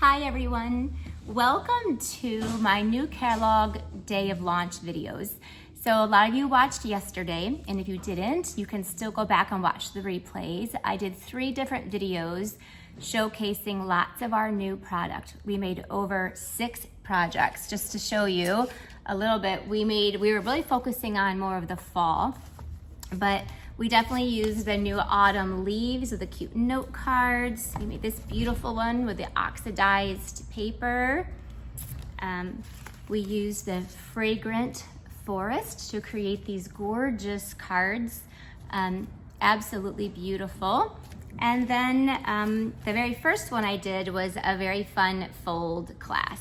Hi everyone, welcome to my new catalog day of launch videos. So a lot of you watched yesterday, and if you didn't, you can still go back and watch the replays. I did 3 different videos showcasing lots of our new product. We made over 6 projects. Just to show you a little bit, we were really focusing on more of the fall, but we definitely used the new autumn leaves with the cute note cards. We made this beautiful one with the oxidized paper. We used the fragrant forest to create these gorgeous cards. Absolutely beautiful. And then the very first one I did was a very fun fold class.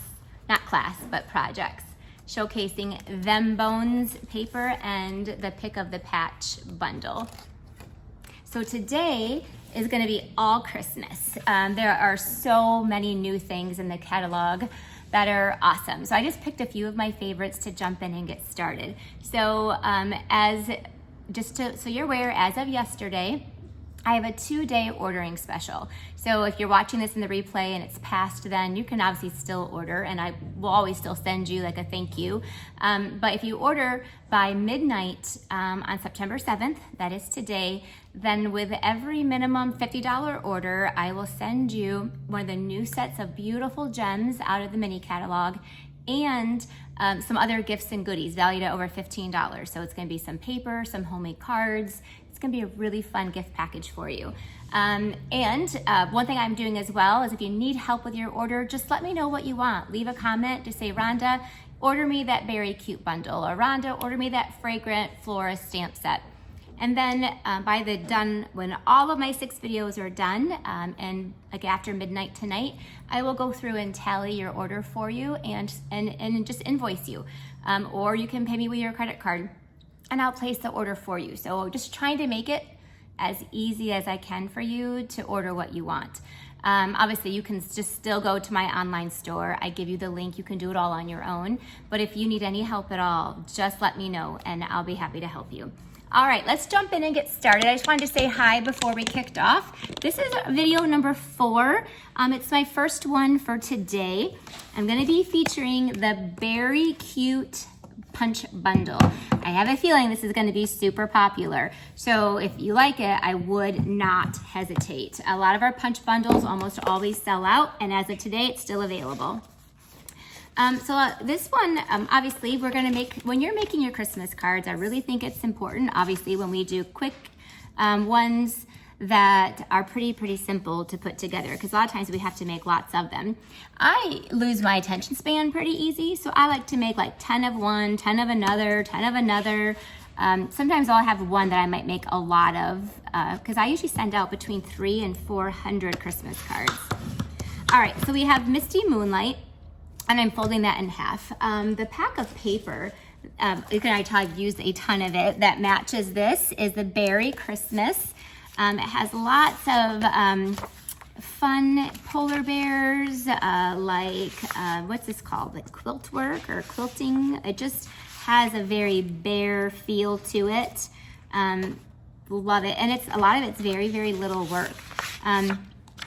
Not class, but projects, showcasing Them Bones paper and the Pick of the Patch bundle. So today is gonna be all Christmas. There are so many new things in the catalog that are awesome. So I just picked a few of my favorites to jump in and get started. So so you're aware, as of yesterday, I have a 2-day ordering special. So if you're watching this in the replay and it's past then, you can obviously still order, and I will always still send you like a thank you. But if you order by midnight on September 7th, that is today, then with every minimum $50 order, I will send you one of the new sets of beautiful gems out of the mini catalog and some other gifts and goodies valued at over $15. So it's gonna be some paper, some homemade cards. It's gonna be a really fun gift package for you. And one thing I'm doing as well is if you need help with your order, just let me know what you want. Leave a comment, just say, Rhonda, order me that Beary Cute bundle, or Rhonda, order me that fragrant florist stamp set. And then when all of my 6 videos are done, and like after midnight tonight, I will go through and tally your order for you and just invoice you. Or you can pay me with your credit card and I'll place the order for you. So just trying to make it as easy as I can for you to order what you want. Obviously you can just still go to my online store. I give you the link, you can do it all on your own. But if you need any help at all, just let me know and I'll be happy to help you. All right, let's jump in and get started. I just wanted to say hi before we kicked off. This is video number 4. It's my first one for today. I'm gonna be featuring the Beary Cute Punch Bundle. I have a feeling this is gonna be super popular. So if you like it, I would not hesitate. A lot of our punch bundles almost always sell out, and as of today, it's still available. This one, obviously, when you're making your Christmas cards, I really think it's important, obviously, when we do quick ones that are pretty simple to put together, because a lot of times we have to make lots of them. I lose my attention span pretty easy, so I like to make like 10 of one, 10 of another, 10 of another. Sometimes I'll have one that I might make a lot of, because I usually send out between 300 and 400 Christmas cards. All right, so we have Misty Moonlight, and I'm folding that in half. The pack of paper, I've used a ton of it, that matches this is the Beary Christmas. It has lots of fun polar bears, what's this called? Like quilt work or quilting. It just has a very bear feel to it. Love it. And a lot of it's very little work.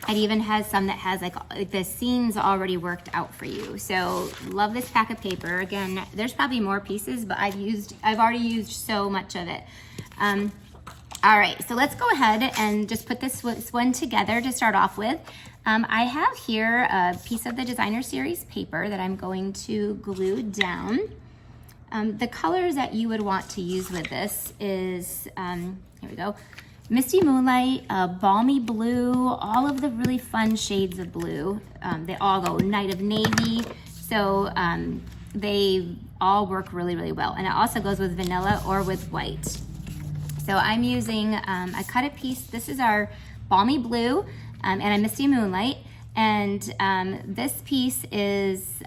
It even has some that has like the scenes already worked out for you. So love this pack of paper. Again, there's probably more pieces, but I've already used so much of it. All right, so let's go ahead and just put this one together to start off with. I have here a piece of the Designer Series paper that I'm going to glue down. The colors that you would want to use with this is, here we go, Misty Moonlight, Balmy Blue, all of the really fun shades of blue. They all go Night of Navy, so they all work really well. And it also goes with vanilla or with white. So I'm using, I cut a piece, this is our Balmy Blue and a Misty Moonlight. And this piece is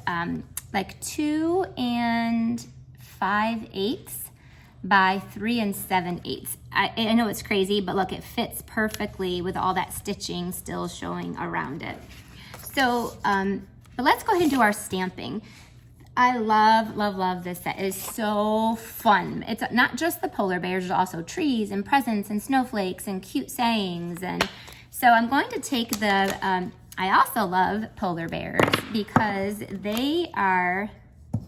like 2 5/8 by 3 7/8. I know it's crazy, but look, it fits perfectly with all that stitching still showing around it. So, but let's go ahead and do our stamping. I love this set. It is so fun. It's not just the polar bears, there's also trees and presents and snowflakes and cute sayings. And so I'm going to take the I also love polar bears because they are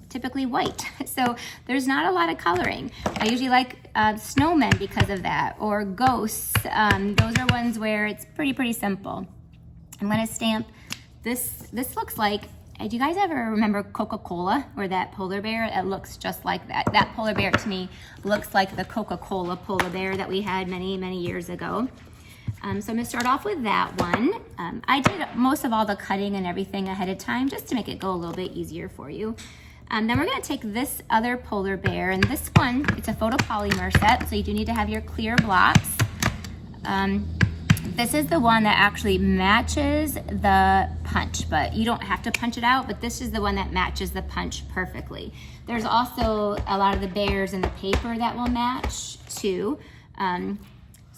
typically white. So there's not a lot of coloring. I usually like snowmen because of that, or ghosts. Those are ones where it's pretty simple. I'm gonna stamp this. This looks like, do you guys ever remember Coca-Cola or that polar bear? It looks just like that. That polar bear to me looks like the Coca-Cola polar bear that we had many years ago. So I'm gonna start off with that one. I did most of all the cutting and everything ahead of time just to make it go a little bit easier for you. Then we're gonna take this other polar bear, and this one, it's a photopolymer set, so you do need to have your clear blocks. This is the one that actually matches the punch, but you don't have to punch it out, but this is the one that matches the punch perfectly. There's also a lot of the bears in the paper that will match too.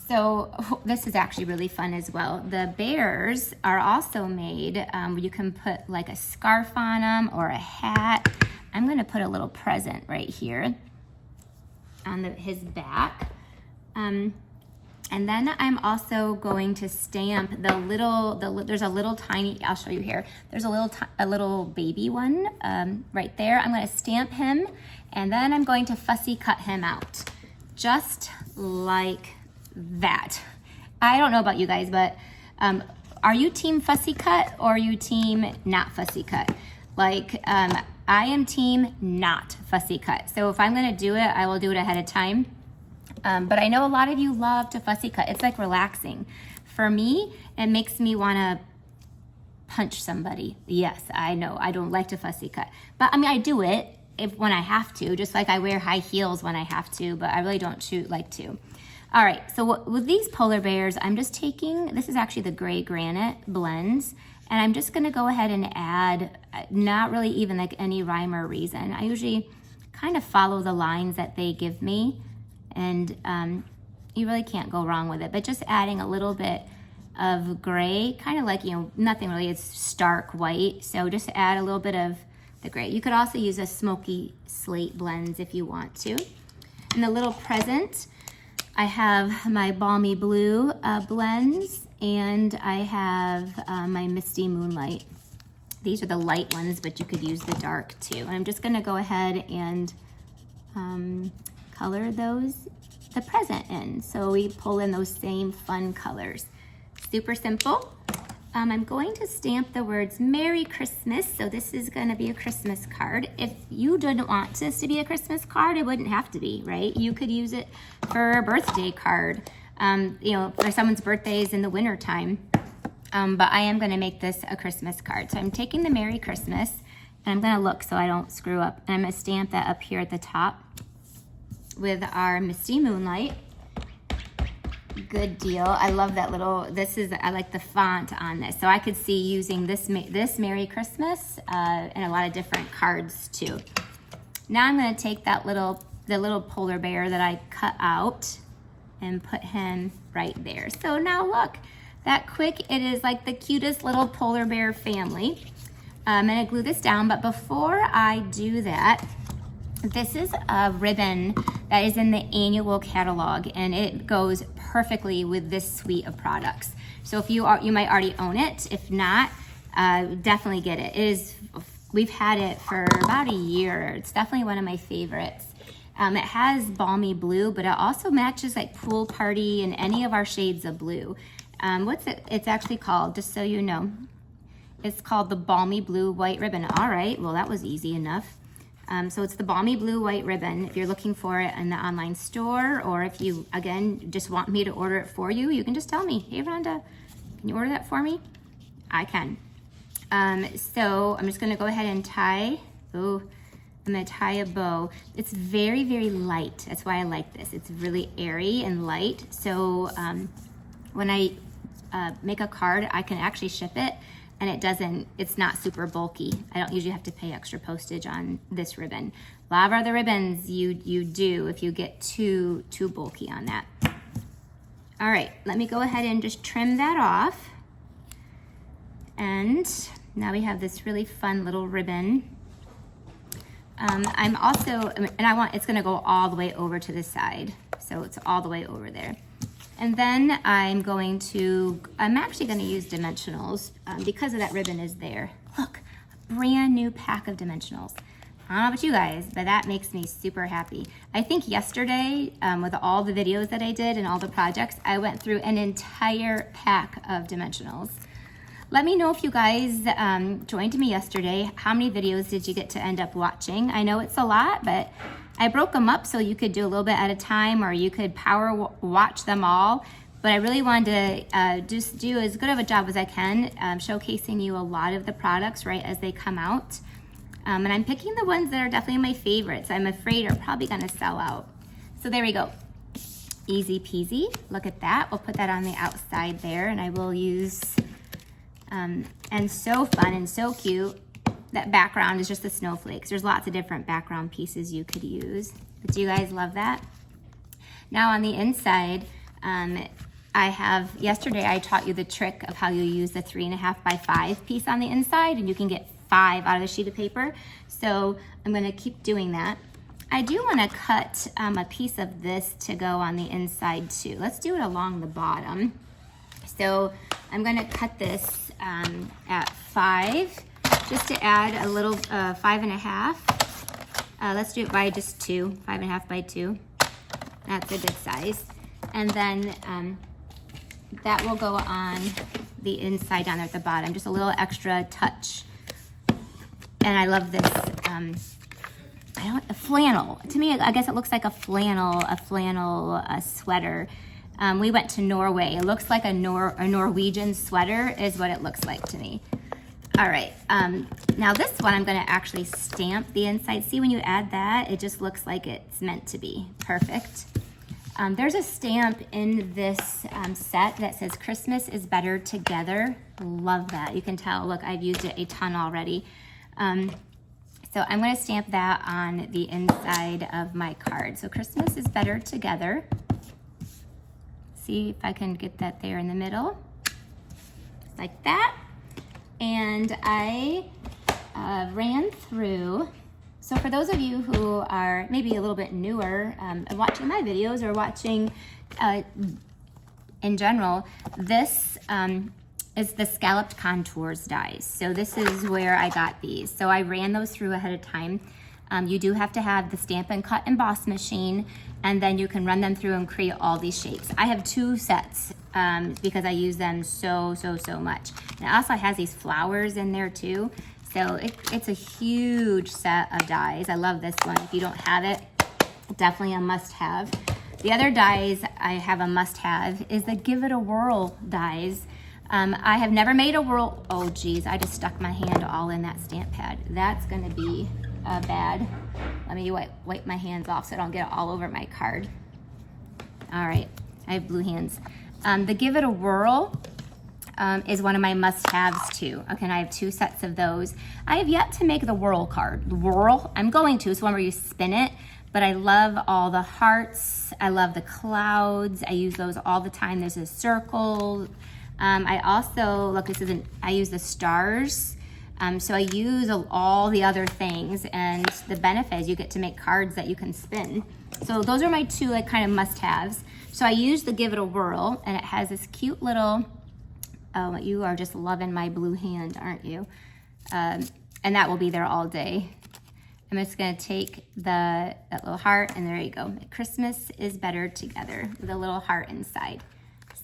So this is actually really fun as well. The bears are also made, you can put like a scarf on them or a hat. I'm gonna put a little present right here on his back. And then I'm also going to stamp there's a little tiny, I'll show you here. There's a little baby one right there. I'm gonna stamp him, and then I'm going to fussy cut him out, just like that. I don't know about you guys, but are you team fussy cut or are you team not fussy cut? Like, I am team not fussy cut. So if I'm gonna do it, I will do it ahead of time. But I know a lot of you love to fussy cut. It's like relaxing. For me, it makes me wanna punch somebody. Yes, I know, I don't like to fussy cut. But I mean, I do it when I have to, just like I wear high heels when I have to, but I really don't like to. All right, so with these polar bears, I'm just taking, this is actually the gray granite blends, and I'm just gonna go ahead and add, not really even like any rhyme or reason. I usually kind of follow the lines that they give me, and you really can't go wrong with it, but just adding a little bit of gray, kind of like, you know, nothing really, it's stark white, so just add a little bit of the gray. You could also use a smoky slate blends if you want to. And the little present, I have my balmy blue blends, and I have my misty moonlight. These are the light ones, but you could use the dark too. And I'm just gonna go ahead and color the present in. So we pull in those same fun colors. Super simple. I'm going to stamp the words Merry Christmas. So this is gonna be a Christmas card. If you didn't want this to be a Christmas card, it wouldn't have to be, right? You could use it for a birthday card, you know, for someone's birthdays in the winter time. But I am gonna make this a Christmas card. So I'm taking the Merry Christmas, and I'm gonna look so I don't screw up. And I'm gonna stamp that up here at the top with our Misty Moonlight. Good deal. I love that little, I like the font on this. So I could see using this Merry Christmas in a lot of different cards too. Now I'm gonna take the little polar bear that I cut out and put him right there. So now look, that quick, it is like the cutest little polar bear family. I'm gonna glue this down, but before I do that, this is a ribbon that is in the annual catalog, and it goes perfectly with this suite of products. So if you might already own it. If not, definitely get it. We've had it for about a year. It's definitely one of my favorites. It has balmy blue, but it also matches like pool party and any of our shades of blue. It's actually called, just so you know, it's called the Balmy Blue White Ribbon. All right, well that was easy enough. So it's the Balmy Blue White Ribbon. If you're looking for it in the online store, or if you, again, just want me to order it for you, you can just tell me, hey Rhonda, can you order that for me? I can. So I'm just gonna go ahead and tie, I'm gonna tie a bow. It's very it's that's why I like this. It's really airy and light. So when I make a card, I can actually ship it, and it's not super bulky. I don't usually have to pay extra postage on this ribbon. A lot of other ribbons you do if you get too bulky on that. All right, let me go ahead and just trim that off. And now we have this really fun little ribbon. I'm also, and it's gonna go all the way over to the side. So it's all the way over there. And then I'm actually gonna use dimensionals because of that ribbon is there. Look, a brand new pack of dimensionals. I don't know about you guys, but that makes me super happy. I think yesterday, with all the videos that I did and all the projects, I went through an entire pack of dimensionals. Let me know if you guys joined me yesterday. How many videos did you get to end up watching? I know it's a lot, but I broke them up so you could do a little bit at a time, or you could power watch them all. But I really wanted to just do as good of a job as I can, showcasing you a lot of the products right as they come out. And I'm picking the ones that are definitely my favorites. I'm afraid are probably gonna sell out. So there we go. Easy peasy, look at that. We'll put that on the outside there, and I will use, and so fun and so cute. That background is just the snowflakes. There's lots of different background pieces you could use. But do you guys love that? Now on the inside, yesterday I taught you the trick of how you use the 3.5 by 5 piece on the inside, and you can get 5 out of the sheet of paper. So I'm gonna keep doing that. I do wanna cut a piece of this to go on the inside too. Let's do it along the bottom. So I'm gonna cut this at 5, just to add a little 5.5. Let's do it by just 2, 5.5 by 2. That's a good size. And then that will go on the inside down there at the bottom, just a little extra touch. And I love this, a flannel. To me, I guess it looks like a flannel sweater. We went to Norway. It looks like a Norwegian sweater is what it looks like to me. All right, now this one I'm gonna actually stamp the inside. See, when you add that, it just looks like it's meant to be. Perfect. There's a stamp in this set that says Christmas is better together. Love that. You can tell, look, I've used it a ton already. So I'm gonna stamp that on the inside of my card. So Christmas is better together. See if I can get that there in the middle, like that. And I ran through, so for those of you who are maybe a little bit newer watching my videos or watching in general, this is the Scalloped Contours dies. So this is where I got these. So I ran those through ahead of time. You do have to have the Stampin' Cut Emboss machine, and then you can run them through and create all these shapes. I have 2 sets because I use them so much. And it also has these flowers in there too. So it's a huge set of dies. I love this one. If you don't have it, definitely a must-have. The other dies I have a must-have is the Give It a Whirl dies. I have never made a whirl. Oh geez, I just stuck my hand all in that stamp pad. That's gonna be bad. Let me wipe my hands off so I don't get it all over my card. All right, I have blue hands. The Give It a Whirl is one of my must-haves too. Okay, and I have 2 sets of those. I have yet to make the whirl card. The whirl, I'm going to. It's one where you spin it, but I love all the hearts. I love the clouds. I use those all the time. There's a circle. I also, look, I use the stars. So I use all the other things, and the benefit is you get to make cards that you can spin. So those are my 2 like kind of must-haves. So I use the Give It a Whirl, and it has this cute little, oh, you are just loving my blue hand, aren't you? And that will be there all day. I'm just gonna take that little heart, and there you go. Christmas is better together with a little heart inside.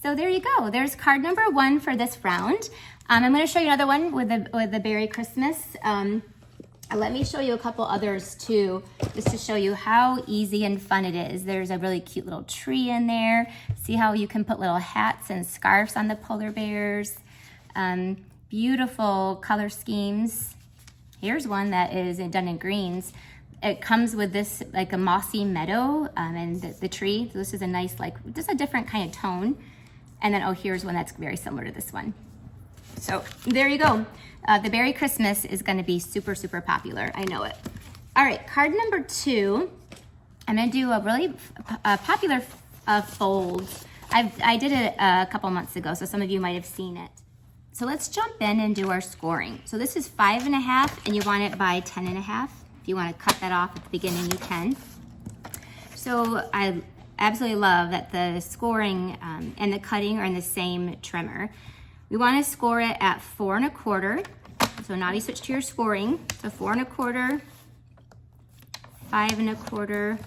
So there you go. There's card number 1 for this round. I'm going to show you another one with the Beary Christmas. Let me show you a couple others too, just to show you how easy and fun it is. There's a really cute little tree in there. See how you can put little hats and scarves on the polar bears. Beautiful color schemes. Here's one that is done in greens. It comes with this like a mossy meadow and the tree. So this is a nice, like, just a different kind of tone. And then, oh, here's one that's very similar to this one. So there you go. The Beary Christmas is gonna be super popular, I know it. All right, card number 2. I'm gonna do a really popular fold. I did it a couple months ago, so some of you might have seen it. So let's jump in and do our scoring. So this is 5.5, and you want it by 10.5. If you wanna cut that off at the beginning, you can. So I absolutely love that the scoring and the cutting are in the same trimmer. We want to score it at 4 1/4. So now you switch to your scoring. So 4 1/4, 5 1/4,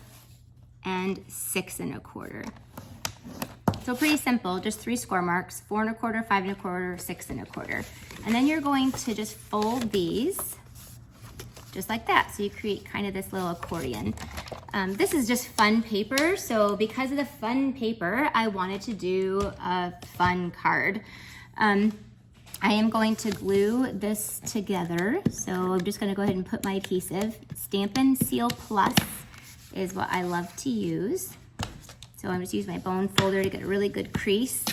and 6 1/4. So pretty simple, just 3 score marks, 4 1/4, 5 1/4, 6 1/4. And then you're going to just fold these just like that. So you create kind of this little accordion. This is just fun paper. So because of the fun paper, I wanted to do a fun card. I am going to glue this together. So I'm just gonna go ahead and put my adhesive. Stampin' Seal Plus is what I love to use. So I'm just using my bone folder to get a really good crease.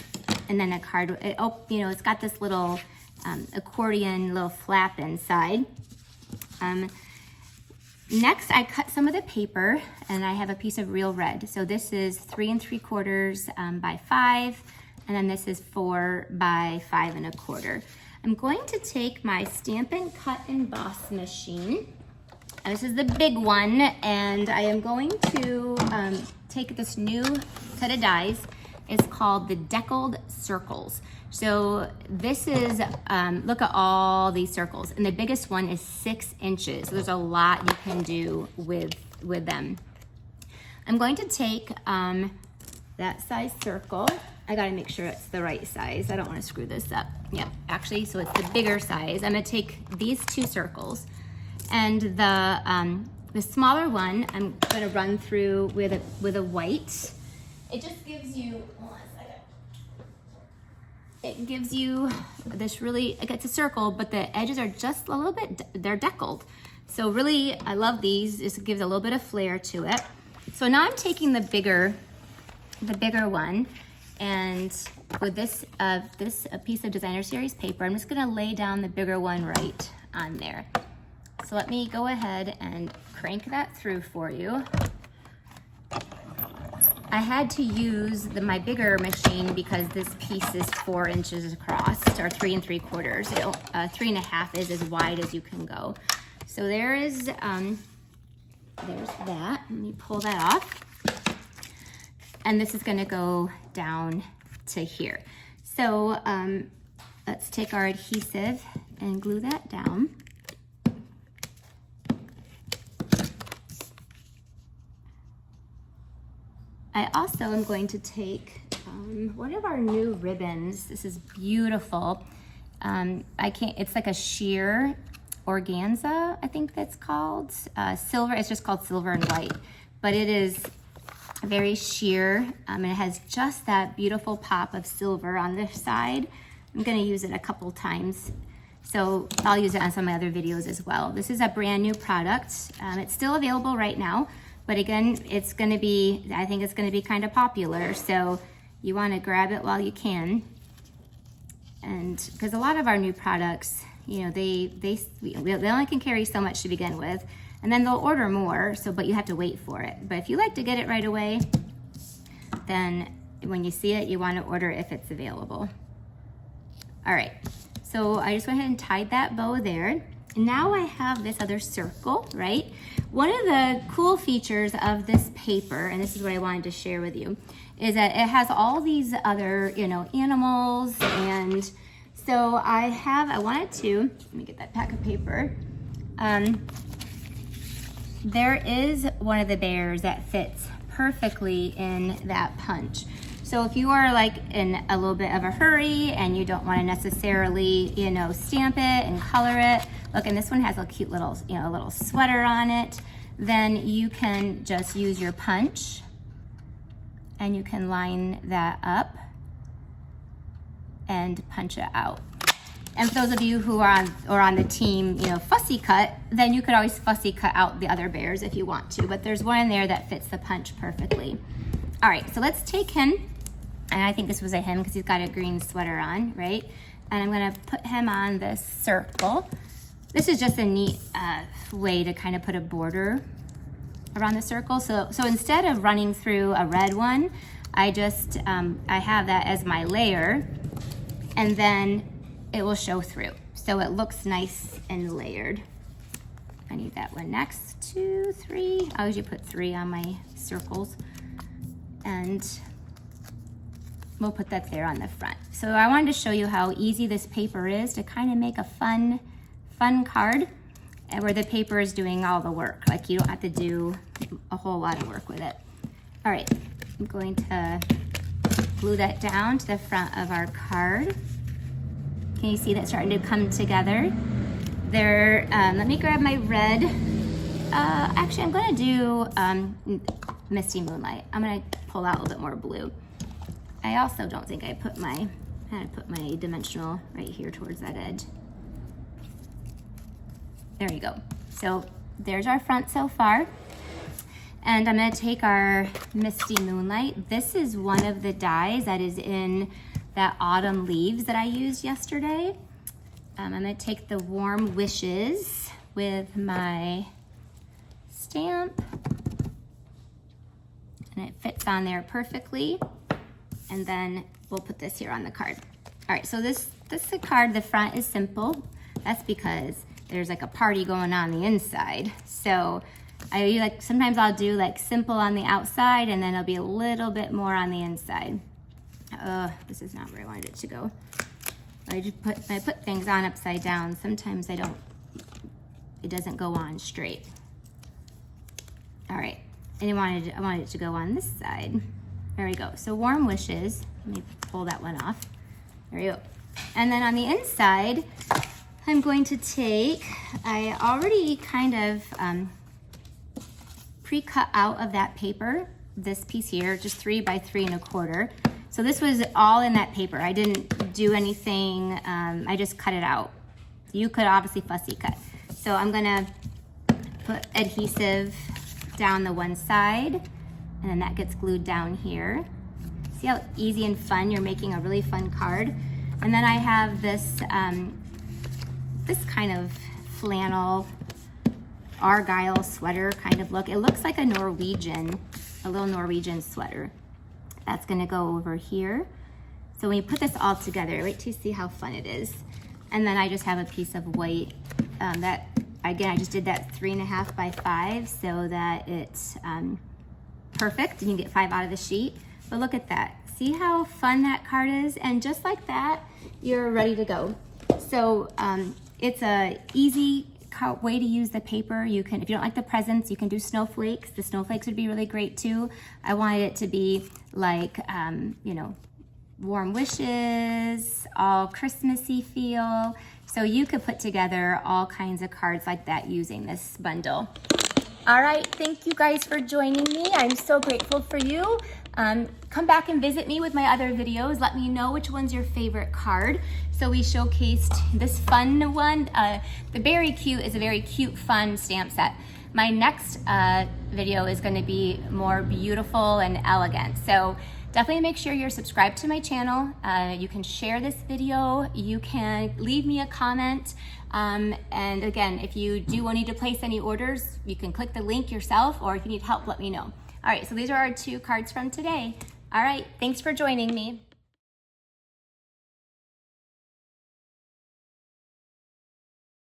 And then a card, it's got this little accordion little flap inside. Next, I cut some of the paper and I have a piece of real red. So this is 3 3/4 by 5, and then this is 4 by 5 1/4. I'm going to take my Stampin' Cut and Emboss machine. This is the big one, and I am going to take this new set of dies. It's called the Deckled Circles. So this is, look at all these circles, and the biggest one is 6 inches. So there's a lot you can do with them. I'm going to take that size circle. I gotta make sure it's the right size. I don't wanna screw this up. Yeah, actually, so it's the bigger size. I'm gonna take these 2 circles, and the smaller one I'm gonna run through with a white. It just gives you, hold on a second. It gives you this really, it's a circle, but the edges are just a little bit, they're deckled. So really, I love these. This gives a little bit of flair to it. So now I'm taking the bigger one, and with this piece of Designer Series paper, I'm just gonna lay down the bigger one right on there. So let me go ahead and crank that through for you. I had to use my bigger machine because this piece is 4 inches across, or 3 3/4. 3 1/2 is as wide as you can go. So there's that. Let me pull that off. And this is gonna go down to here. So let's take our adhesive and glue that down. I also am going to take one of our new ribbons. This is beautiful. It's like a sheer organza, I think that's called. Silver, it's just called silver and white, but it is very sheer. And it has just that beautiful pop of silver on this side. I'm gonna use it a couple times. So I'll use it on some of my other videos as well. This is a brand new product. It's still available right now. But again, I think it's gonna be kind of popular, so you wanna grab it while you can. And because a lot of our new products, they only can carry so much to begin with, and then they'll order more, but you have to wait for it. But if you like to get it right away, then when you see it, you wanna order if it's available. All right, so I just went ahead and tied that bow there. Now I have this other circle, right? One of the cool features of this paper, and this is what I wanted to share with you, is that it has all these other, animals. And so let me get that pack of paper. There is one of the bears that fits perfectly in that punch. So if you are like in a little bit of a hurry and you don't want to necessarily, stamp it and color it, look, and this one has a cute little, little sweater on it, then you can just use your punch and you can line that up and punch it out. And for those of you who are on the team, fussy cut, then you could always fussy cut out the other bears if you want to, but there's one in there that fits the punch perfectly. All right, so let's take him. And I think this was a him because he's got a green sweater on, right? And I'm gonna put him on this circle. This is just a neat way to kind of put a border around the circle. So instead of running through a red one, I have that as my layer, and then it will show through. So it looks nice and layered. I need that one next. 2, 3, I usually put 3 on my circles. And we'll put that there on the front. So I wanted to show you how easy this paper is to kind of make a fun card, and where the paper is doing all the work. Like you don't have to do a whole lot of work with it. All right, I'm going to glue that down to the front of our card. Can you see that starting to come together? There, let me grab my red. Actually, I'm gonna do Misty Moonlight. I'm gonna pull out a little bit more blue. I also don't think I put my dimensional right here towards that edge. There you go. So there's our front so far. And I'm gonna take our Misty Moonlight. This is one of the dies that is in that autumn leaves that I used yesterday. I'm gonna take the Warm Wishes with my stamp, and it fits on there perfectly. And then we'll put this here on the card. All right, so this is the card. The front is simple. That's because there's like a party going on the inside. So sometimes I'll do like simple on the outside, and then it'll be a little bit more on the inside. This is not where I wanted it to go. I put things on upside down. Sometimes it doesn't go on straight. All right, and I wanted it to go on this side. There we go. So Warm Wishes. Let me pull that one off. There we go. And then on the inside, I'm going to take, I already kind of pre-cut out of that paper, this piece here, just 3 by 3 1/4. So this was all in that paper. I didn't do anything, I just cut it out. You could obviously fussy cut. So I'm gonna put adhesive down the one side, and then that gets glued down here. See how easy and fun you're making a really fun card? And then I have this, this kind of flannel argyle sweater kind of look. It looks like a little Norwegian sweater. That's gonna go over here. So when you put this all together, wait till you see how fun it is. And then I just have a piece of white that, again, I just did that 3 1/2 by 5 so that it's perfect. You can get 5 out of the sheet. But look at that. See how fun that card is? And just like that, you're ready to go. So it's a easy way to use the paper. You can, if you don't like the presents, you can do snowflakes. The snowflakes would be really great too. I wanted it to be like, you know, Warm Wishes, all Christmassy feel. So you could put together all kinds of cards like that using this bundle. All right, thank you guys for joining me. I'm so grateful for you. Come back and visit me with my other videos. Let me know which one's your favorite card. So we showcased this fun one. The Beary Cute is a very cute, fun stamp set. My next video is gonna be more beautiful and elegant. So definitely make sure you're subscribed to my channel. You can share this video. You can leave me a comment. And again, if you do need to place any orders, you can click the link yourself, or if you need help, let me know. All right, so these are our 2 cards from today. All right, thanks for joining me.